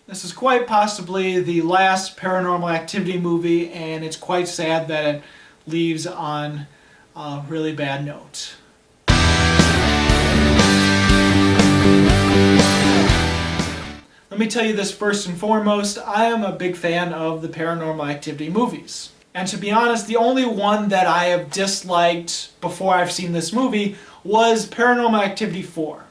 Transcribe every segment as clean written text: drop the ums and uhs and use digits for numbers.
This is quite possibly the last Paranormal Activity movie, and it's quite sad that it leaves on a really bad note. Let me tell you this first and foremost, I am a big fan of the Paranormal Activity movies. And to be honest, the only one that I have disliked before I've seen this movie was Paranormal Activity 4.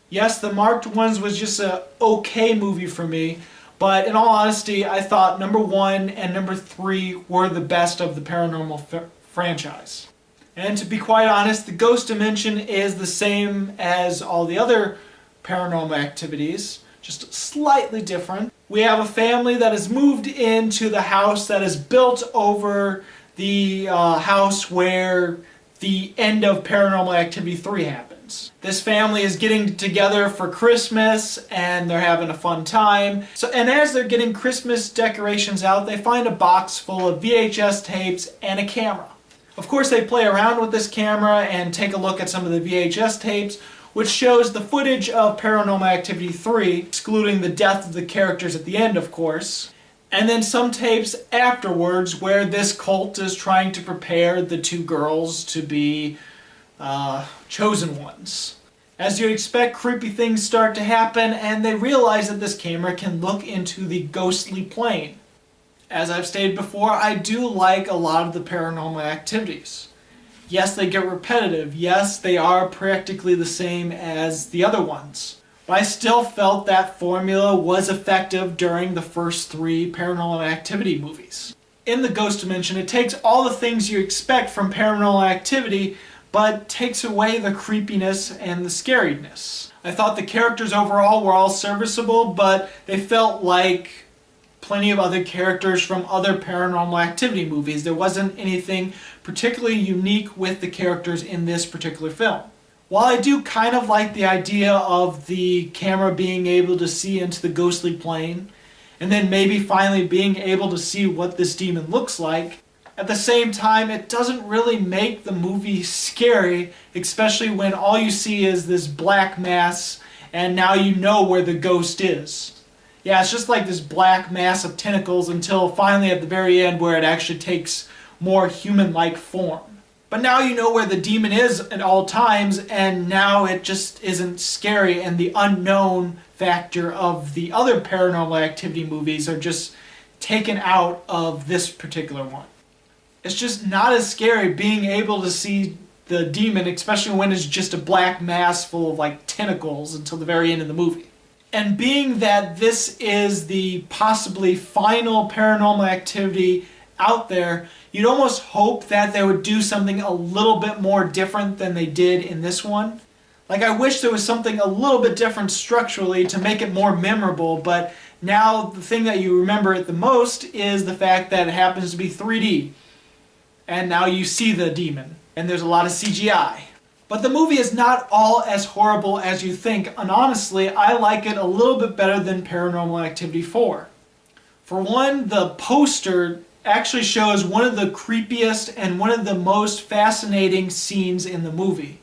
Yes, the Marked Ones was just an okay movie for me, but in all honesty, I thought number 1 and number 3 were the best of the Paranormal franchise. And to be quite honest, the Ghost Dimension is the same as all the other Paranormal Activities, just slightly different. We have a family that has moved into the house that is built over the house where the end of Paranormal Activity 3 happens. This family is getting together for Christmas and they're having a fun time. And as they're getting Christmas decorations out, they find a box full of VHS tapes and a camera. Of course, they play around with this camera and take a look at some of the VHS tapes, which shows the footage of Paranormal Activity 3, excluding the death of the characters at the end, of course. And then some tapes afterwards where this cult is trying to prepare the two girls to be chosen ones. As you'd expect, creepy things start to happen, and they realize that this camera can look into the ghostly plane. As I've stated before, I do like a lot of the Paranormal Activities. Yes, they get repetitive. Yes, they are practically the same as the other ones. But I still felt that formula was effective during the first 3 Paranormal Activity movies. In the Ghost Dimension, it takes all the things you expect from Paranormal Activity, but takes away the creepiness and the scariness. I thought the characters overall were all serviceable, but they felt like plenty of other characters from other Paranormal Activity movies. There wasn't anything particularly unique with the characters in this particular film. While I do kind of like the idea of the camera being able to see into the ghostly plane, and then maybe finally being able to see what this demon looks like, at the same time it doesn't really make the movie scary, especially when all you see is this black mass and now you know where the ghost is. Yeah, it's just like this black mass of tentacles until finally at the very end where it actually takes more human-like form. But now you know where the demon is at all times, and now it just isn't scary, and the unknown factor of the other Paranormal Activity movies are just taken out of this particular one. It's just not as scary being able to see the demon, especially when it's just a black mass full of like tentacles until the very end of the movie. And being that this is the possibly final Paranormal Activity out there, you'd almost hope that they would do something a little bit more different than they did in this one. Like, I wish there was something a little bit different structurally to make it more memorable, but now the thing that you remember it the most is the fact that it happens to be 3D. And now you see the demon, and there's a lot of CGI. But the movie is not all as horrible as you think, and honestly, I like it a little bit better than Paranormal Activity 4. For one, the poster actually shows one of the creepiest and one of the most fascinating scenes in the movie.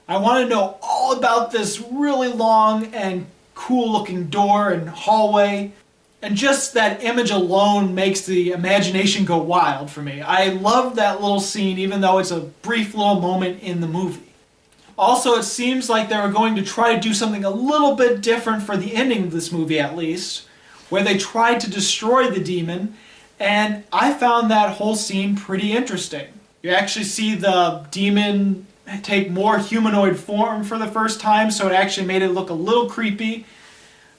I want to know all about this really long and cool looking door and hallway, and just that image alone makes the imagination go wild for me. I love that little scene even though it's a brief little moment in the movie. Also, it seems like they were going to try to do something a little bit different for the ending of this movie at least, where they tried to destroy the demon, and I found that whole scene pretty interesting. You actually see the demon take more humanoid form for the first time, so it actually made it look a little creepy,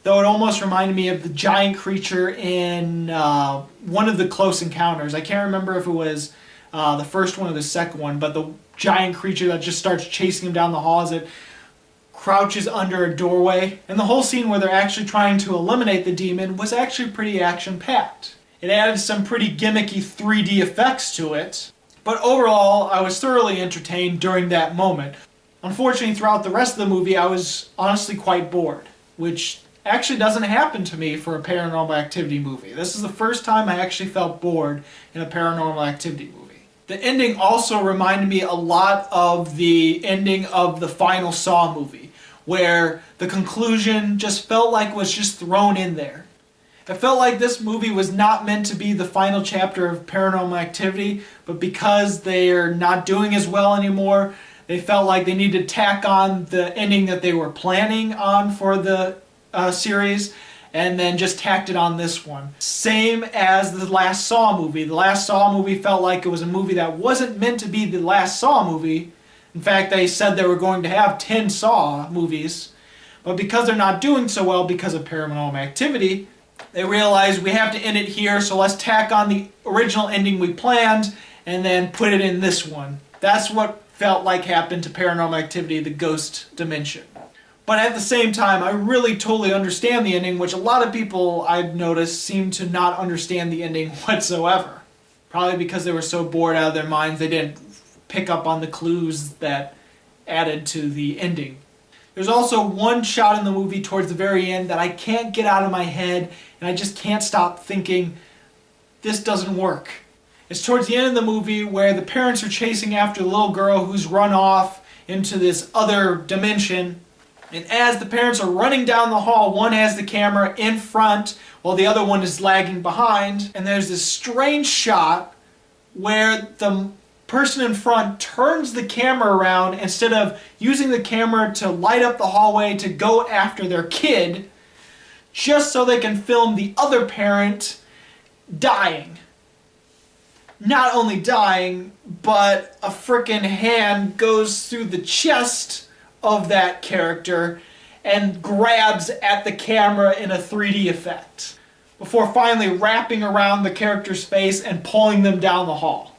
though it almost reminded me of the giant creature in one of the Close Encounters. I can't remember if it was the first one or the second one, but the giant creature that just starts chasing him down the hall as it crouches under a doorway. And the whole scene where they're actually trying to eliminate the demon was actually pretty action-packed. It added some pretty gimmicky 3D effects to it, but overall I was thoroughly entertained during that moment. Unfortunately, throughout the rest of the movie I was honestly quite bored, which actually doesn't happen to me for a Paranormal Activity movie. This is the first time I actually felt bored in a Paranormal Activity movie. The ending also reminded me a lot of the ending of the final Saw movie, where the conclusion just felt like it was just thrown in there. It felt like this movie was not meant to be the final chapter of Paranormal Activity, but because they're not doing as well anymore, they felt like they needed to tack on the ending that they were planning on for the series, and then just tacked it on this one. Same as the last Saw movie. The last Saw movie felt like it was a movie that wasn't meant to be the last Saw movie. In fact, they said they were going to have 10 Saw movies, but because they're not doing so well because of Paranormal Activity, they realized we have to end it here, so let's tack on the original ending we planned and then put it in this one. That's what felt like happened to Paranormal Activity, the Ghost Dimension. But at the same time, I really totally understand the ending, which a lot of people I've noticed seem to not understand the ending whatsoever. Probably because they were so bored out of their minds they didn't pick up on the clues that added to the ending. There's also one shot in the movie towards the very end that I can't get out of my head, and I just can't stop thinking, this doesn't work. It's towards the end of the movie where the parents are chasing after the little girl who's run off into this other dimension. And as the parents are running down the hall, one has the camera in front while the other one is lagging behind. And there's this strange shot where the person in front turns the camera around instead of using the camera to light up the hallway to go after their kid, just so they can film the other parent dying. Not only dying, but a frickin' hand goes through the chest of that character and grabs at the camera in a 3D effect, before finally wrapping around the character's face and pulling them down the hall.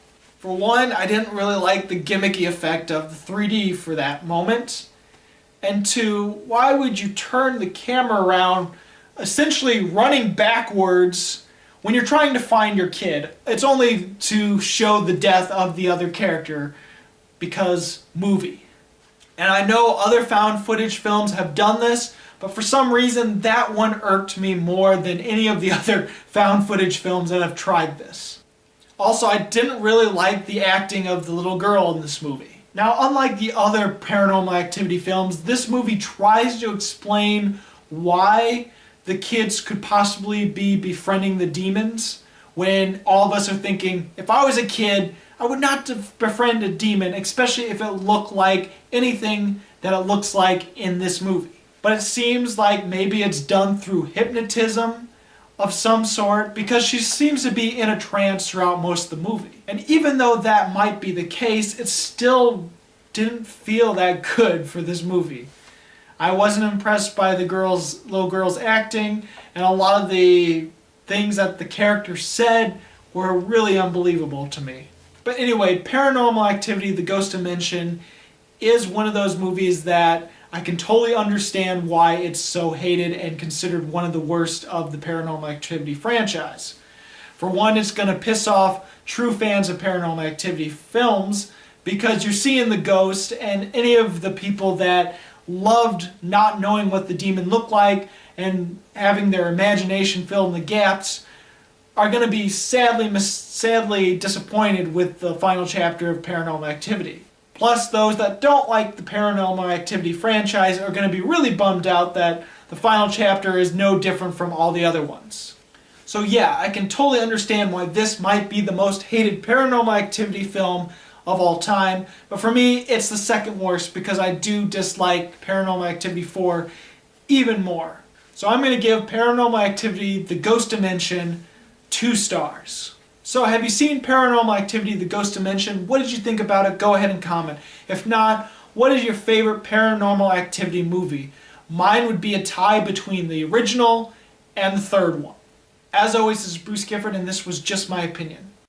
For one, I didn't really like the gimmicky effect of the 3D for that moment. And two, why would you turn the camera around, essentially running backwards, when you're trying to find your kid? It's only to show the death of the other character, because movie. And I know other found footage films have done this, but for some reason that one irked me more than any of the other found footage films that have tried this. Also, I didn't really like the acting of the little girl in this movie. Now, unlike the other Paranormal Activity films, this movie tries to explain why the kids could possibly be befriending the demons, when all of us are thinking, if I was a kid, I would not befriend a demon, especially if it looked like anything that it looks like in this movie. But it seems like maybe it's done through hypnotism of some sort, because she seems to be in a trance throughout most of the movie. And even though that might be the case, it still didn't feel that good for this movie. I wasn't impressed by the little girl's acting, and a lot of the things that the character said were really unbelievable to me. But anyway, Paranormal Activity, The Ghost Dimension is one of those movies that I can totally understand why it's so hated and considered one of the worst of the Paranormal Activity franchise. For one, it's going to piss off true fans of Paranormal Activity films, because you're seeing the ghost, and any of the people that loved not knowing what the demon looked like and having their imagination fill in the gaps are going to be sadly disappointed with the final chapter of Paranormal Activity. Plus, those that don't like the Paranormal Activity franchise are going to be really bummed out that the final chapter is no different from all the other ones. So yeah, I can totally understand why this might be the most hated Paranormal Activity film of all time, but for me, it's the second worst, because I do dislike Paranormal Activity 4 even more. So I'm going to give Paranormal Activity, The Ghost Dimension, 2 stars. So have you seen Paranormal Activity, The Ghost Dimension? What did you think about it? Go ahead and comment. If not, what is your favorite Paranormal Activity movie? Mine would be a tie between the original and the third one. As always, this is Bruce Gifford, and this was Just My Opinion.